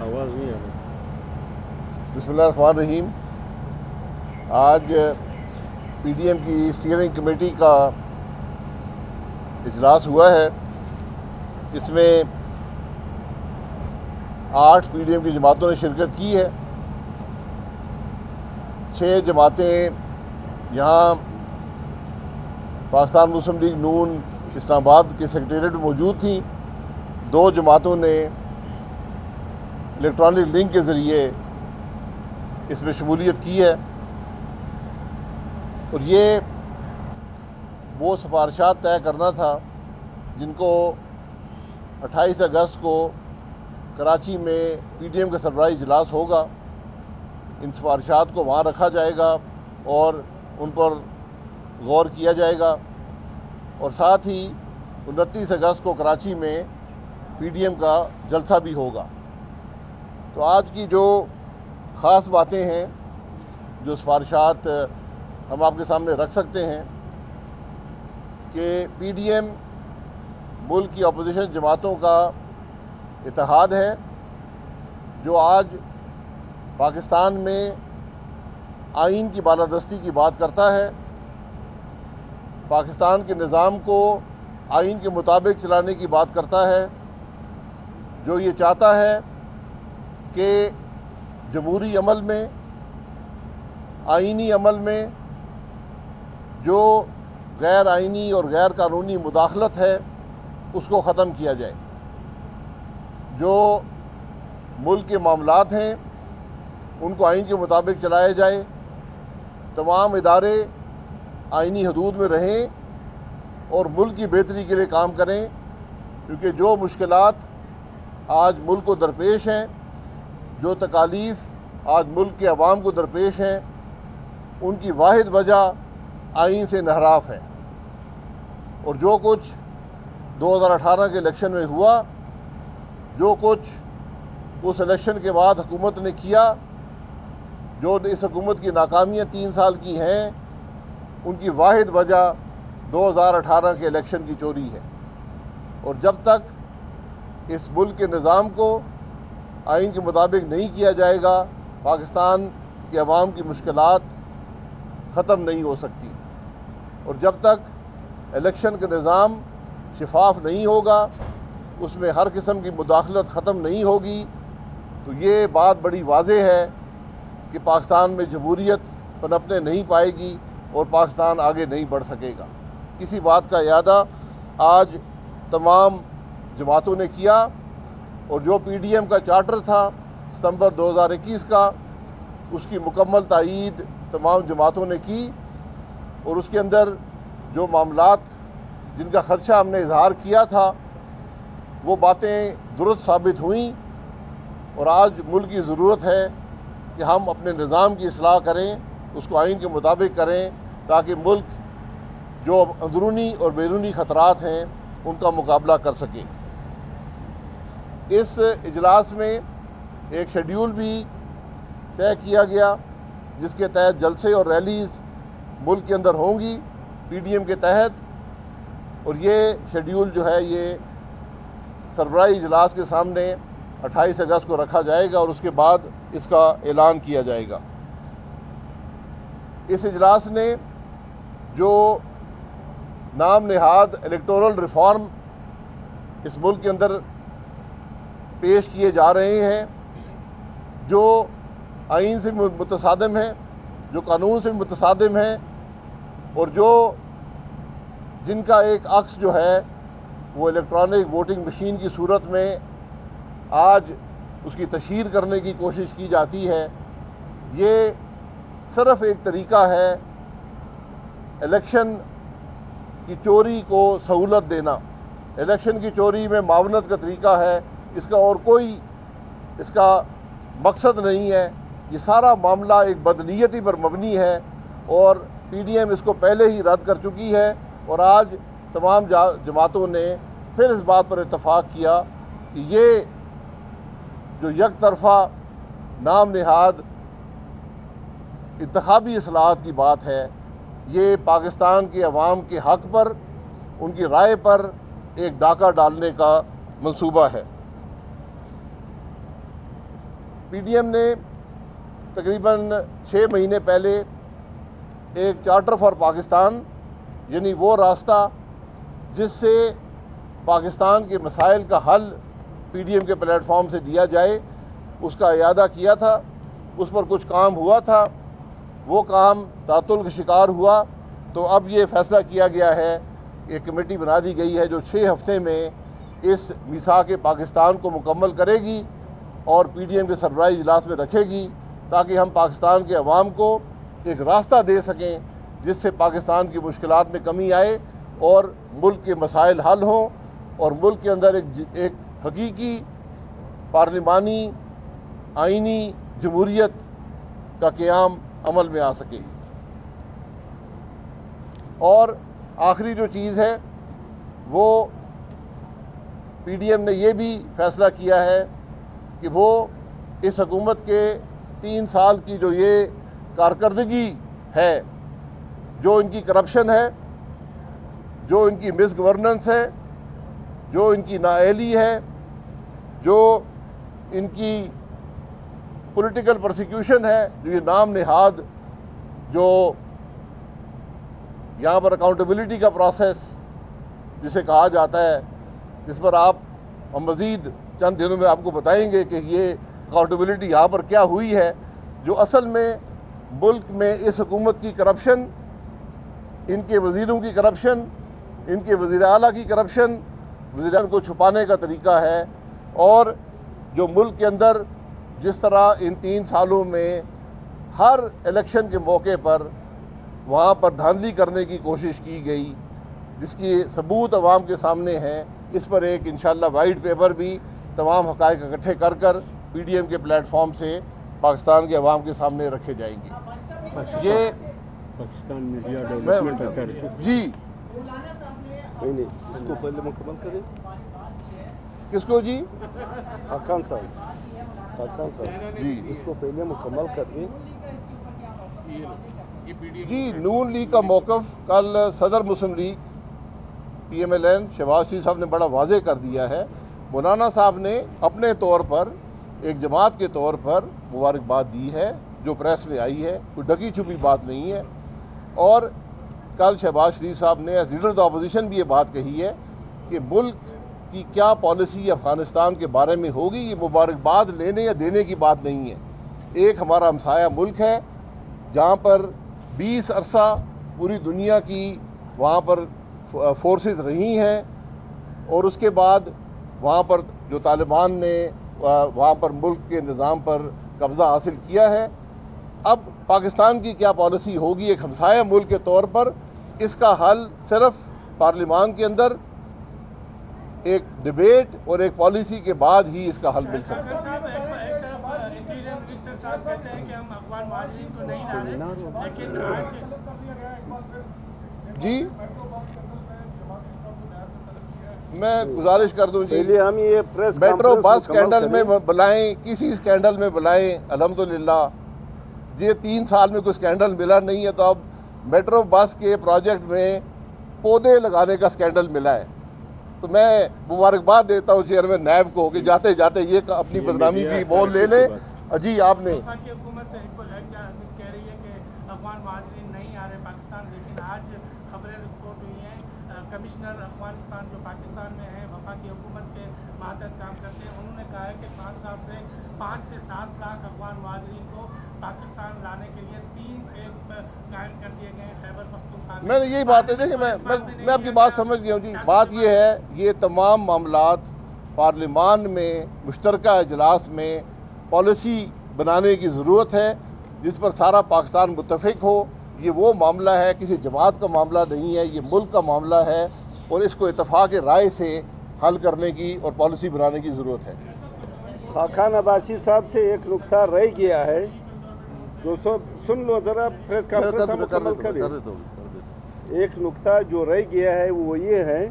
آواز نہیں آ رہی۔ بسم اللہ الرحمن الرحیم۔ آج پی ڈی ایم کی اسٹیئرنگ کمیٹی کا اجلاس ہوا ہے۔ اس میں 8 پی ڈی ایم کی جماعتوں نے شرکت کی ہے۔ 6 جماعتیں یہاں پاکستان مسلم لیگ نون اسلام آباد کے سیکریٹریٹ میں موجود تھیں۔ 2 جماعتوں نے الیکٹرانک لنک کے ذریعے اس میں شمولیت کی ہے، اور یہ وہ سفارشات طے کرنا تھا جن کو 28 اگست کو کراچی میں پی ڈی ایم کا سربراہی اجلاس ہوگا۔ ان سفارشات کو وہاں رکھا جائے گا اور ان پر غور کیا جائے گا، اور ساتھ ہی 29 اگست کو کراچی میں پی ڈی ایم کا جلسہ بھی ہوگا۔ تو آج کی جو خاص باتیں ہیں، جو سفارشات ہم آپ کے سامنے رکھ سکتے ہیں کہ پی ڈی ایم ملک کی اپوزیشن جماعتوں کا اتحاد ہے جو آج پاکستان میں آئین کی بالادستی کی بات کرتا ہے، پاکستان کے نظام کو آئین کے مطابق چلانے کی بات کرتا ہے، جو یہ چاہتا ہے کہ جمہوری عمل میں، آئینی عمل میں جو غیر آئینی اور غیر قانونی مداخلت ہے اس کو ختم کیا جائے، جو ملک کے معاملات ہیں ان کو آئین کے مطابق چلایا جائے، تمام ادارے آئینی حدود میں رہیں اور ملک کی بہتری کے لیے کام کریں، کیونکہ جو مشکلات آج ملک کو درپیش ہیں، جو تکالیف آج ملک کے عوام کو درپیش ہیں، ان کی واحد وجہ آئین سے انحراف ہے۔ اور جو کچھ 2018 کے الیکشن میں ہوا، جو کچھ اس الیکشن کے بعد حکومت نے کیا، جو اس حکومت کی ناکامیاں 3 سال کی ہیں، ان کی واحد وجہ 2018 کے الیکشن کی چوری ہے۔ اور جب تک اس ملک کے نظام کو آئین کے مطابق نہیں کیا جائے گا، پاکستان کے عوام کی مشکلات ختم نہیں ہو سکتی، اور جب تک الیکشن کا نظام شفاف نہیں ہوگا، اس میں ہر قسم کی مداخلت ختم نہیں ہوگی، تو یہ بات بڑی واضح ہے کہ پاکستان میں جمہوریت پنپنے نہیں پائے گی اور پاکستان آگے نہیں بڑھ سکے گا۔ اسی بات کا اعادہ آج تمام جماعتوں نے کیا، اور جو پی ڈی ایم کا چارٹر تھا ستمبر 2021 کا، اس کی مکمل تائید تمام جماعتوں نے کی، اور اس کے اندر جو معاملات جن کا خدشہ ہم نے اظہار کیا تھا وہ باتیں درست ثابت ہوئیں، اور آج ملک کی ضرورت ہے کہ ہم اپنے نظام کی اصلاح کریں، اس کو آئین کے مطابق کریں، تاکہ ملک جو اندرونی اور بیرونی خطرات ہیں ان کا مقابلہ کر سکے۔ اس اجلاس میں ایک شیڈیول بھی طے کیا گیا جس کے تحت جلسے اور ریلیز ملک کے اندر ہوں گی پی ڈی ایم کے تحت، اور یہ شیڈیول جو ہے یہ سربراہی اجلاس کے سامنے 28 اگست کو رکھا جائے گا، اور اس کے بعد اس کا اعلان کیا جائے گا۔ اس اجلاس نے جو نام نہاد الیکٹورل ریفارم اس ملک کے اندر پیش کیے جا رہے ہیں، جو آئین سے متصادم ہیں، جو قانون سے متصادم ہیں، اور جن کا ایک عکس جو ہے وہ الیکٹرانک ووٹنگ مشین کی صورت میں آج اس کی تشہیر کرنے کی کوشش کی جاتی ہے، یہ صرف ایک طریقہ ہے الیکشن کی چوری کو سہولت دینا، الیکشن کی چوری میں معاونت کا طریقہ ہے، اس کا اور کوئی اس کا مقصد نہیں ہے۔ یہ سارا معاملہ ایک بدنیتی پر مبنی ہے، اور پی ڈی ایم اس کو پہلے ہی رد کر چکی ہے، اور آج تمام جماعتوں نے پھر اس بات پر اتفاق کیا کہ یہ جو یک طرفہ نام نہاد انتخابی اصلاحات کی بات ہے، یہ پاکستان کے عوام کے حق پر، ان کی رائے پر ایک ڈاکہ ڈالنے کا منصوبہ ہے۔ پی ڈی ایم نے تقریباً 6 مہینے پہلے ایک چارٹر فار پاکستان، یعنی وہ راستہ جس سے پاکستان کے مسائل کا حل پی ڈی ایم کے پلیٹ فارم سے دیا جائے، اس کا اعادہ کیا تھا۔ اس پر کچھ کام ہوا تھا، وہ کام تعطل کا شکار ہوا، تو اب یہ فیصلہ کیا گیا ہے، ایک کمیٹی بنا دی گئی ہے جو 6 ہفتے میں اس میثاق پاکستان کو مکمل کرے گی اور پی ڈی ایم کے سربراہی اجلاس میں رکھے گی، تاکہ ہم پاکستان کے عوام کو ایک راستہ دے سکیں جس سے پاکستان کی مشکلات میں کمی آئے اور ملک کے مسائل حل ہوں اور ملک کے اندر ایک حقیقی پارلیمانی آئینی جمہوریت کا قیام عمل میں آ سکے۔ اور آخری جو چیز ہے وہ پی ڈی ایم نے یہ بھی فیصلہ کیا ہے کہ وہ اس حکومت کے 3 سال کی جو یہ کارکردگی ہے، جو ان کی کرپشن ہے، جو ان کی مس گورننس ہے، جو ان کی نااہلی ہے، جو ان کی پولیٹیکل پرسیکیوشن ہے، جو یہ نام نہاد جو یہاں پر اکاؤنٹیبلٹی کا پروسیس جسے کہا جاتا ہے، جس پر ہم مزید چند دنوں میں آپ کو بتائیں گے کہ یہ اکاؤنٹیبلٹی یہاں پر کیا ہوئی ہے، جو اصل میں ملک میں اس حکومت کی کرپشن، ان کے وزیروں کی کرپشن، ان کے وزیر اعلیٰ کی کرپشن، وزیران کو چھپانے کا طریقہ ہے، اور جو ملک کے اندر جس طرح ان 3 سالوں میں ہر الیکشن کے موقع پر وہاں پر دھاندلی کرنے کی کوشش کی گئی، جس کی ثبوت عوام کے سامنے ہیں، اس پر ایک انشاءاللہ وائٹ پیپر بھی تمام حقائق اکٹھے کر پی ڈی ایم کے پلیٹ فارم سے پاکستان کے عوام کے سامنے رکھے جائیں گے۔ یہ پاکستان میڈیا ڈیولپمنٹ اتھارٹی جی نہیں اس کو پہلے مکمل کریں۔ کس کو جی؟ خاقان صاحب جی اس کو پہلے مکمل کر دیں۔ جی نون لیگ کا موقف کل صدر Muslim League P M L N Shahbaz Sharif صاحب نے بڑا واضح کر دیا ہے۔ مولانا صاحب نے اپنے طور پر ایک جماعت کے طور پر مبارکباد دی ہے، جو پریس میں آئی ہے، کوئی ڈھکی چھپی بات نہیں ہے، اور کل شہباز شریف صاحب نے ایز لیڈر آف اپوزیشن بھی یہ بات کہی ہے کہ ملک کی کیا پالیسی افغانستان کے بارے میں ہوگی، یہ مبارکباد لینے یا دینے کی بات نہیں ہے۔ ایک ہمارا ہمسایہ ملک ہے جہاں پر 20 عرصہ پوری دنیا کی وہاں پر فورسز رہی ہیں، اور اس کے بعد وہاں پر جو طالبان نے وہاں پر ملک کے نظام پر قبضہ حاصل کیا ہے۔ اب پاکستان کی کیا پالیسی ہوگی ایک ہمسایہ ملک کے طور پر، اس کا حل صرف پارلیمان کے اندر ایک ڈیبیٹ اور ایک پالیسی کے بعد ہی اس کا حل مل سکتا ہے۔ جی میں گزارش کر دوں جی، پہلے ہم یہ پریس میٹرو کانفرنس بس مکمل اسکینڈل میں کریں۔ بلائیں، کسی اسکینڈل میں بلائیں، الحمدللہ یہ 3 سال میں کوئی اسکینڈل ملا نہیں ہے، تو اب میٹرو بس کے پروجیکٹ میں پودے لگانے کا اسکینڈل ملا ہے، تو میں مبارکباد دیتا ہوں چیئرمین نیب کو کہ جاتے جاتے یہ اپنی بدنامی بھی بول لے لیں۔ جی آپ نے حکومت کہہ رہی ہے کہ افغان مہاجرین نہیں آ رہے پاکستان، لیکن آج خبریں رپورٹ ہوئی ہیں کمشنر افغانستان جو پاکستان میں ہیں، وفاقی حکومت کے ماتحت کام کرتے ہیں، انہوں نے کہا ہے کہ 5 سے 7 لاکھ افغان مہاجرین کو پاکستان لانے کے لیے 3 کیمپ قائم کر دیے گئے ہیں خیبر پختونخوا میں۔ میں نے یہی بات ہے، دیکھیں میں آپ کی بات سمجھ گیا ہوں جی۔ بات یہ ہے، یہ تمام معاملات پارلیمان میں مشترکہ اجلاس میں پالیسی بنانے کی ضرورت ہے جس پر سارا پاکستان متفق ہو۔ یہ وہ معاملہ ہے، کسی جماعت کا معاملہ نہیں ہے، یہ ملک کا معاملہ ہے، اور اس کو اتفاق رائے سے حل کرنے کی اور پالیسی بنانے کی ضرورت ہے۔ خاقان عباسی صاحب سے ایک نقطہ رہ گیا ہے، دوستو سن لو ذرا، پریس کانفرنس ہم مکمل کریں۔ ایک نقطہ جو رہ گیا ہے وہ یہ ہے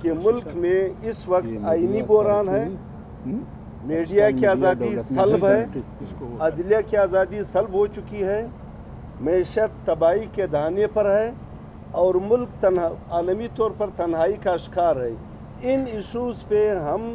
کہ ملک میں اس وقت آئینی بحران ہے، میڈیا کی آزادی سلب ہے، عدلیہ کی آزادی سلب ہو چکی ہے، معیشت تباہی کے دہانے پر ہے، اور ملک عالمی طور پر تنہائی کا شکار ہے۔ ان ایشوز پہ ہم